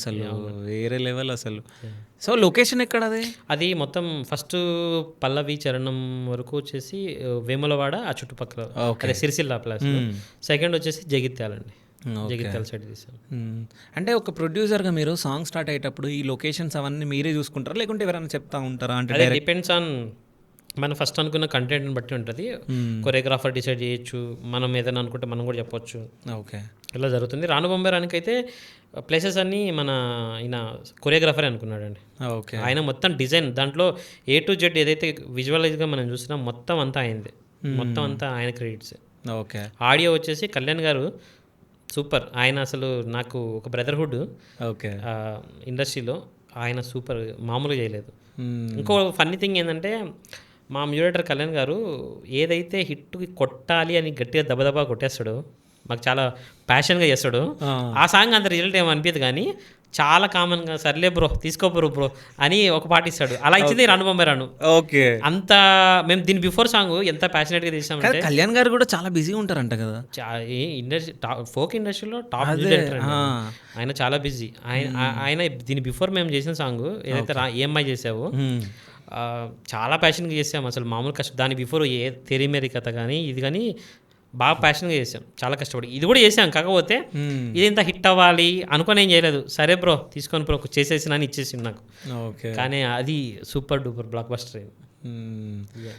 అసలు అవును. వేరే లెవెల్ అసలు. సో, లొకేషన్ ఎక్కడది? అది మొత్తం ఫస్ట్ పల్లవి చరణం వరకు వచ్చేసి వేములవాడ ఆ చుట్టుపక్కల, ఓకే. అదే సిరిసిల్ల ప్లేస్లో. హ్మ్. సెకండ్ వచ్చేసి జగిత్యాలండి, ఓకే. జగిత్యాల సైడ్ తీసాం. హ్మ్. అంటే ఒక ప్రొడ్యూసర్‌గా మీరు సాంగ్ స్టార్ట్ అయ్యేటప్పుడు ఈ లొకేషన్స్ అవన్నీ మీరే చూసుకుంటారా? లేకుంటే ఎవరైనా చెప్తా ఉంటారా? అంటే అదే డైరెక్ట్ డిపెండ్స్ ఆన్ మనం ఫస్ట్ అనుకున్న కంటెంట్ని బట్టి ఉంటుంది. హ్మ్. కొరియోగ్రాఫర్ డిసైడ్ చేయొచ్చు, మనం ఏదైనా అనుకుంటే మనం కూడా చెప్పొచ్చు. ఓకే. ఇలా జరుగుతుంది. రాను బొంబేరానికి అయితే ప్లేసెస్ అన్నీ మన ఈయన కొరియోగ్రాఫరే అనుకున్నాడండి. ఓకే. ఆయన మొత్తం డిజైన్ దాంట్లో ఏ టు జెడ్ ఏదైతే విజువలైజ్గా మనం చూసినాం మొత్తం అంతా ఆయనదే. మొత్తం అంతా ఆయన క్రెడిట్స్. ఓకే. ఆడియో వచ్చేసి కళ్యాణ్ గారు సూపర్. ఆయన అసలు నాకు ఒక బ్రదర్హుడ్ ఓకే. ఇండస్ట్రీలో. ఆయన సూపర్, మామూలుగా చేయలేదు. హ్మ్. ఇంకో ఫన్నీ థింగ్ ఏంటంటే మా మ్యూరేటర్ కళ్యాణ్ గారు ఏదైతే హిట్కి కొట్టాలి అని గట్టిగా దబదబా కొట్టేస్తాడో, మాకు చాలా ప్యాషన్గా చేస్తాడు. ఆ! ఆ సాంగ్ అంత రిజల్ట్ ఏమో అనిపించదు కానీ చాలా కామన్గా సర్లే బ్రో తీసుకోపోరు బ్రో అని ఒక పాట ఇస్తాడు. అలా ఇచ్చింది రాను బొమ్మరాను. ఓకే. అంత మేము దీని బిఫోర్ సాంగ్ ఎంత ప్యాషనేట్గా కాదు, తీసామంటే కళ్యాణ్ గారు కూడా చాలా బిజీగా ఉంటారంట కదా? ఈ ఇండస్ట్రీ ఫోక్ ఇండస్ట్రీలో టాప్ అదే. డైరెక్టర్ అండి ఆ! ఆయన. చాలా బిజీ ఆయన దీని బిఫోర్ మేము చేసిన సాంగ్ ఏదైతే ఏఎంఐ చేసావో హ్మ్. చాలా ప్యాషన్గా చేసాం. అసలు మామూలు కష్టం. దాని బిఫోర్ ఏ తెరి మేరీ కథ కానీ ఇది కానీ బాగా ప్యాషన్గా చేసాం, చాలా కష్టపడి. ఇది కూడా చేసాం, కాకపోతే హ్మ్. ఇది ఇంత హిట్ అవ్వాలి అనుకొని ఏం చేయలేదు. సరే బ్రో తీసుకొని బ్రో చేసేసిన అని ఇచ్చేసింది నాకు. ఓకే. కానీ అది సూపర్ డూపర్ బ్లాక్ బస్టర్ అయింది. హ్మ్.